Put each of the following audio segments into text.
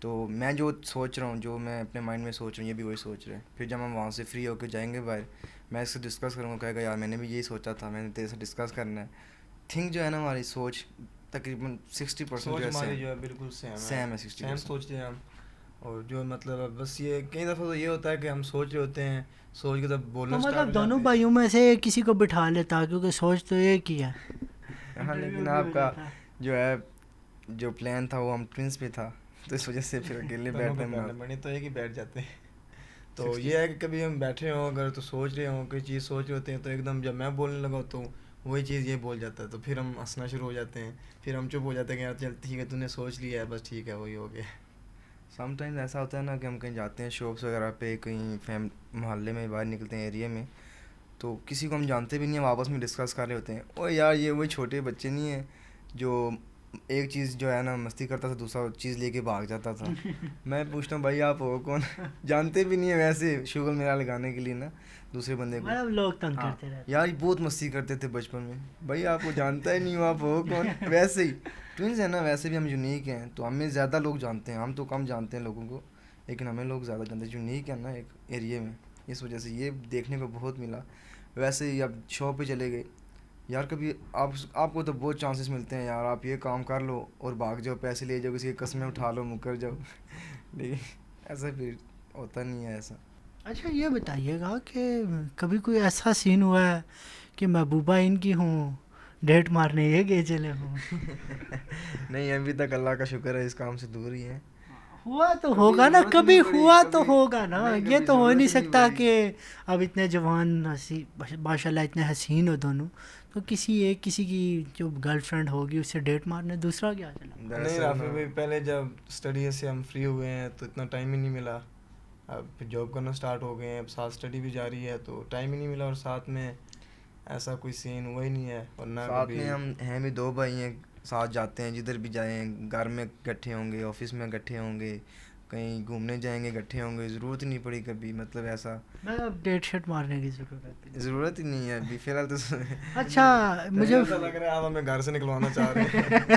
تو میں جو سوچ رہا ہوں, جو میں اپنے مائنڈ میں سوچ رہا ہوں, یہ بھی وہی سوچ رہے ہیں. پھر جب ہم وہاں سے فری ہو کے جائیں گے باہر, میں اس سے ڈسکس کروں گا, کہے گا یار میں نے بھی یہی سوچا تھا, میں نے تیرے سے ڈسکس کرنا ہے. تھنک جو ہے نا ہماری سوچ تقریباً 60% سوچ ہماری جو ہے بالکل سیم ہے, 60%. سیم سوچتے ہیں ہم. اور جو مطلب بس یہ کئی دفعہ تو یہ ہوتا ہے کہ ہم سوچ رہے ہوتے ہیں, سوچ کے تب بولنا تو اسٹارٹ مطلب ہو دونوں جاتے ہیں. بھائیوں میں سے کسی کو بٹھا لیتا, کیونکہ سوچ تو ایک ہی ہے. ہاں لیکن آپ کا جو ہے جو پلان تھا وہ ہم ٹوئنس پہ تھا, تو اس وجہ سے پھر اکیلے بیٹھنے میں بنی تو ایک ہی بیٹھ جاتے ہیں. تو یہ ہے کہ کبھی ہم بیٹھے ہوں اگر تو سوچ رہے ہوں کوئی چیز سوچ رہے ہوتے ہیں, تو ایک دم جب میں بولنے لگا تو وہی چیز یہ بول جاتا ہے, تو پھر ہم ہنسنا شروع ہو جاتے ہیں. پھر ہم چپ ہو جاتے ہیں کہ یار چل ٹھیک ہے تو نے سوچ لیا ہے, بس ٹھیک ہے وہی ہو گیا. سم ٹائمز ایسا ہوتا ہے نا کہ ہم کہیں جاتے ہیں شاپس وغیرہ پہ, کہیں محلے میں باہر نکلتے ہیں ایریے میں, تو کسی کو ہم جانتے بھی نہیں ہیں, ہم آپس میں ڈسکس کر رہے ہوتے ہیں, او یار یہ وہی چھوٹے بچے نہیں ہیں جو ایک چیز جو ہے نا مستی کرتا تھا, دوسرا چیز لے کے بھاگ جاتا تھا. میں پوچھتا ہوں بھائی آپ ہو کون, جانتے بھی نہیں ہیں ویسے شغل میرا لگانے کے لیے نا دوسرے بندے کو. لوگ تنگ کرتے رہتے یار بہت مستی کرتے تھے بچپن میں, بھائی آپ کو جانتا ہی نہیں ہو, آپ ہو کون. ویسے ہی ٹوئنز ہیں نا, ویسے بھی ہم یونیک ہیں, تو ہمیں زیادہ لوگ جانتے ہیں, ہم تو کم جانتے ہیں لوگوں کو, لیکن ہمیں لوگ زیادہ جانتے ہیں, یونیک ہے نا ایک ایریے میں, اس وجہ سے یہ دیکھنے کو بہت ملا. ویسے ہی اب شاپ پہ چلے گئے یار, کبھی آپ کو تو بہت چانسز ملتے ہیں یار, آپ یہ کام کر لو اور بھاگ جاؤ, پیسے لے جاؤ, کسی کی قسمیں اٹھا لو, مکر جاؤ, لیکن ایسا پھر ہوتا نہیں ہے ایسا. اچھا یہ بتائیے گا کہ کبھی کوئی ایسا سین ہوا ہے کہ محبوبہ ان کی ہوں, ڈیٹ مارنے یہ گئے چلے ہوں؟ نہیں ابھی تک اللہ کا شکر ہے اس کام سے دور ہی ہیں. ہوا تو ہوگا نا, کبھی ہوا تو ہوگا نا, یہ تو ہو نہیں سکتا کہ اب اتنے جوان ماشاء اللہ اتنے حسین ہو دونوں, تو کسی کی جو گرل فرینڈ ہوگی اس سے ڈیٹ مارنے, دوسرا کیا چلا؟ نہیں رافع بھائی, پہلے جب اسٹڈی سے ہم فری ہوئے ہیں تو اتنا ٹائم ہی نہیں ملا. اب پھر جاب کرنا اسٹارٹ ہو گئے ہیں, اب ساتھ اسٹڈی بھی جاری ہے, تو ٹائم ہی نہیں ملا, اور ساتھ میں ایسا کوئی سین ہوا ہی نہیں ہے. ورنہ ساتھ میں ہم ہیں بھی 2 بھائی ہیں, ساتھ جاتے ہیں جدھر بھی جائیں, گھر میں اکٹھے ہوں گے, آفس میں اکٹھے ہوں گے, کہیں گھومنے جائیں گے اکٹھے ہوں گے, ضرورت ہی نہیں پڑی کبھی, مطلب ایسا میں اب ڈیٹ شیٹ مارنے کی ضرورت ہی نہیں ہے ابھی فی الحال تو. اچھا مجھے ایسا لگ رہا ہے آپ ہمیں گھر سے نکلوانا چاہ رہے ہیں.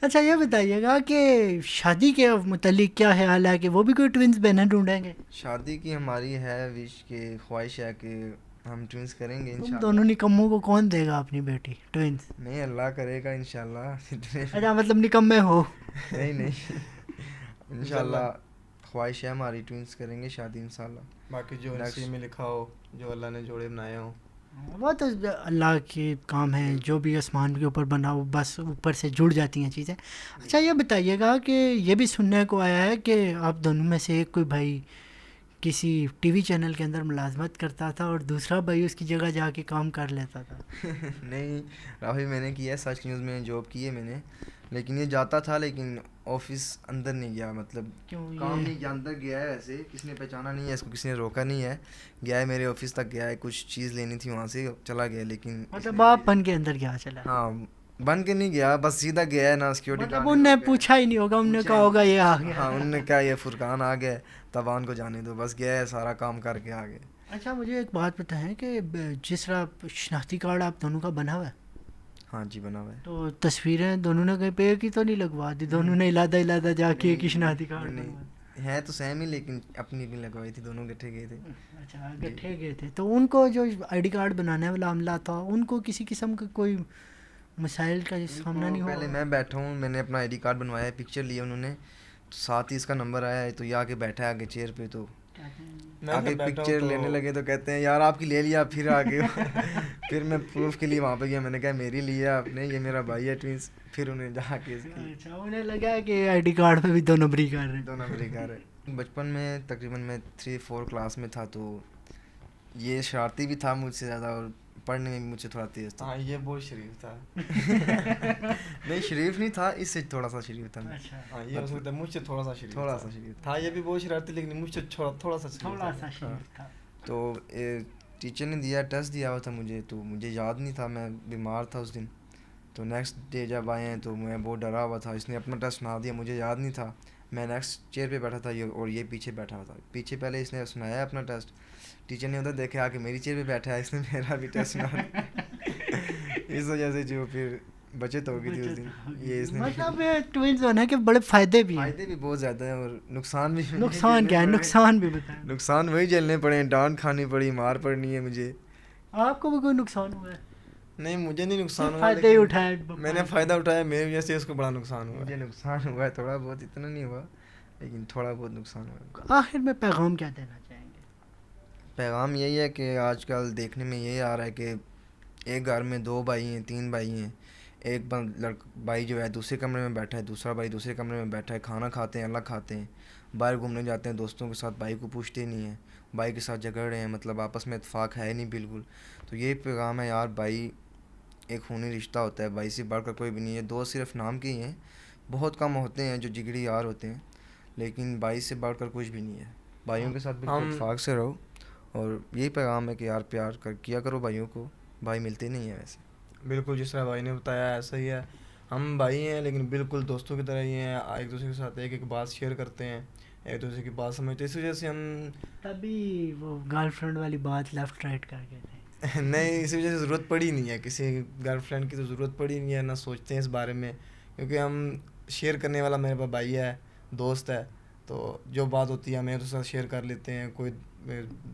اچھا یہ بتائیے گا کہ شادی کے متعلق کیا خیال ہے, کہ وہ بھی کوئی ٹوئنس بہنیں ڈھونڈیں گے؟ شادی کی ہماری ہے وش کے خواہش ہے کہ ہم ٹوئنس کریں گے تم انشاءاللہ. دونوں نکموں کو کون دے گا اپنی بیٹی ٹوئنس؟ نہیں اللہ کرے گا انشاءاللہ. اچھا مطلب نکمے ہو؟ نہیں انشاءاللہ خواہش ہے ہماری, ٹوئنس کریں گے شادی انشاءاللہ. باقی جو نصیب میں لکھا ہو, جو اللہ نے جوڑے بنائے ہوں, وہ تو اللہ کے کام ہے, جو بھی آسمان کے اوپر بنا وہ بس اوپر سے جڑ جاتی ہیں چیزیں. اچھا یہ بتائیے گا کہ یہ بھی سننے کو آیا ہے کہ آپ دونوں میں سے ایک کوئی بھائی کسی ٹی وی چینل کے اندر ملازمت کرتا تھا اور دوسرا بھائی اس کی جگہ جا کے کام کر لیتا تھا. نہیں راہل, میں نے کیا ہے سچ نیوز میں جاب کی ہے میں نے, لیکن یہ جاتا تھا لیکن آفس اندر نہیں گیا, مطلب کام نہیں کیا, اندر گیا ہے ایسے, کسی نے پہچانا نہیں ہے اس کو, کسی نے روکا نہیں ہے, گیا ہے میرے آفس تک گیا ہے, کچھ چیز لینی تھی وہاں سے چلا گیا. لیکن مطلب آپ بن کے اندر کیا چلا؟ ہاں بن کے نہیں گیا, بس سیدھا گیا ہے نا, سیکورٹی مطلب ان نے پوچھا ہی نہیں ہوگا, انہوں نے کہا ہوگا یہ آ گیا. ہاں انہوں نے کہا یہ فرقان آ گیا, تبان کو جانے دو, بس گیا ہے سارا کام کر کے آ گئے. اچھا مجھے ایک بات بتائیں کہ جس طرح شناختی کارڈ آپ دونوں کا بنا ہوا ہے, ہاں جی بنا ہوا ہے, تو تصویریں دونوں نے کہیں پہ کی تو نہیں لگوا دی, دونوں نے علادہ جا کے ایک ہی شناختی کارڈ نہیں ہے تو سیم ہی, لیکن اپنی اپنی لگوائی تھی, دونوں گٹھے گئے تھے. اچھا گٹھے گئے تھے, تو ان کو جو آئی ڈی کارڈ بنانے والا عملہ تھا ان کو کسی قسم کا کوئی مسائل کا سامنا نہیں ہوا؟ پہلے میں بیٹھا ہوں, میں نے اپنا آئی ڈی کارڈ بنوایا ہے, پکچر لی انہوں نے, تو ساتھ ہی اس کا نمبر آیا ہے, تو یہ آ کے بیٹھا ہے آگے چیئر پہ, تو آگے پکچر لینے لگے تو کہتے ہیں یار آپ کی لے لیا, پھر آگے پھر میں پروف کے لیے وہاں پہ گیا, میں نے کہا میری لیا آپ نے, یہ میرا بھائی ہے ٹوئنس, پھر انہیں جا کے اچھا انہیں لگا کہ آئی ڈی کارڈ پہ بھی 2 نمبری کر رہے ہیں. 2 نمبری کر رہے. بچپن میں تقریباً میں 3-4 کلاس میں تھا, تو یہ شرارتی بھی تھا مجھ سے زیادہ, اور پڑھنے میں بھی مجھ سے تھوڑا تیز تھا. ہاں یہ بہت شریف تھا. نہیں شریف نہیں تھا, اس سے تھوڑا سا شریف تھا. ہاں یہ ہو سکتا ہے مجھ سے تھوڑا سا شریف تھا, یہ بھی بہت شرارتی, لیکن مجھ سے تھوڑا سا شریف تھا. تو ٹیچر نے دیا ٹیسٹ دیا ہوا تھا مجھے, تو مجھے یاد نہیں تھا, میں بیمار تھا اس دن. تو نیکسٹ ڈے جب آئے ہیں تو میں بہت ڈرا ہوا تھا, اس نے اپنا ٹیسٹ سنا دیا, مجھے یاد نہیں تھا, میں نیکسٹ چیئر پہ بیٹھا تھا اور یہ پیچھے بیٹھا ہوا تھا. پیچھے پہلے اس نے سنایا اپنا ٹیسٹ, ٹیچر نے ادھر دیکھا آ کے میری چیئر پہ بیٹھا ہے, اس نے میرا بھی ٹیسٹ سنا. اس وجہ سے جو پھر بچت ہو گئی تھی اس دن. یہ اس نے مطلب ٹوینز ہونے کے بڑے فائدے بھی ہیں. فائدے بھی بہت زیادہ ہیں اور نقصان بھی. نقصان کیا ہے؟ نقصان بھی بتائیں. نقصان وہی جھیلنے پڑے ہیں, ڈانٹ کھانی پڑی, مار پڑنی ہے مجھے. آپ کو بھی کوئی نقصان ہوا ہے؟ نہیں مجھے نہیں نقصان ہوا, فائدے ہی اٹھائے. میں نے فائدہ اٹھایا, میری وجہ سے اس کو بڑا نقصان ہوا. مجھے نقصان ہوا ہے تھوڑا بہت, اتنا نہیں ہوا لیکن تھوڑا بہت نقصان ہوا. آخر میں پیغام کیا دینا چاہیں گے؟ پیغام یہی ہے کہ آج کل دیکھنے میں یہی آ رہا ہے کہ ایک گھر میں 2 بھائی ہیں, 3 بھائی ہیں. ایک بھائی جو ہے دوسرے کمرے میں بیٹھا ہے, دوسرا بھائی دوسرے کمرے میں بیٹھا ہے, کھانا کھاتے ہیں الگ کھاتے ہیں. باہر گھومنے جاتے ہیں دوستوں کے ساتھ, بھائی کو پوچھتے نہیں ہیں, بھائی کے ساتھ جھگڑ رہے ہیں, مطلب آپس میں اتفاق ہے نہیں بالکل. تو یہ پیغام ہے یار, بھائی ایک خونی رشتہ ہوتا ہے, بھائی سے بڑھ کر کوئی بھی نہیں ہے. دوست صرف نام کے ہی ہیں, بہت کم ہوتے ہیں جو جگری یار ہوتے ہیں, لیکن بھائی سے بڑھ کر کچھ بھی نہیں ہے. بھائیوں کے ساتھ بالکل اتفاق سے رہو. اور یہی پیغام ہے کہ یار پیار کیا کرو بھائیوں کو, بھائی ملتے نہیں ہیں ویسے. بالکل جس طرح بھائی نے بتایا ایسا ہی ہے. ہم بھائی ہیں لیکن بالکل دوستوں کی طرح ہی ہیں, ایک دوسرے کے ساتھ ایک بات شیئر کرتے ہیں, ایک دوسرے کی بات سمجھتے ہیں. اس وجہ سے ہم تبھی وہ گرل فرینڈ والی بات لیفٹ رائٹ کر کے تھے. نہیں, اس وجہ سے ضرورت پڑی نہیں ہے کسی گرل فرینڈ کی, تو ضرورت پڑی نہیں ہے, نہ سوچتے ہیں اس بارے میں, کیونکہ ہم شیئر کرنے والا میرے پاس بھائی ہے, دوست ہے. تو جو بات ہوتی ہے ہم ایک دوسرے کے ساتھ شیئر کر لیتے ہیں. کوئی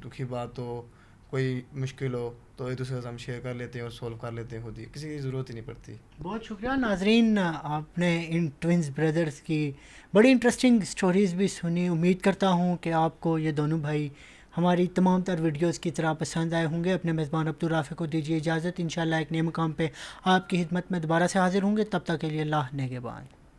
دکھی بات ہو, کوئی مشکل ہو, تو ایک دوسرے کے ساتھ ہم شیئر کر لیتے ہیں اور سولو کر لیتے ہیں خود ہی, کسی کی ضرورت ہی نہیں پڑتی. بہت شکریہ ناظرین, آپ نے ان ٹوئنز بردرز کی بڑی انٹرسٹنگ سٹوریز بھی سنی. امید کرتا ہوں کہ آپ کو یہ دونوں بھائی ہماری تمام تر ویڈیوز کی طرح پسند آئے ہوں گے. اپنے میزبان عبدالرافع کو دیجیے اجازت. انشاءاللہ ایک نئے مقام پہ آپ کی خدمت میں دوبارہ سے حاضر ہوں گے. تب تک کے لیے اللہ نگہبان.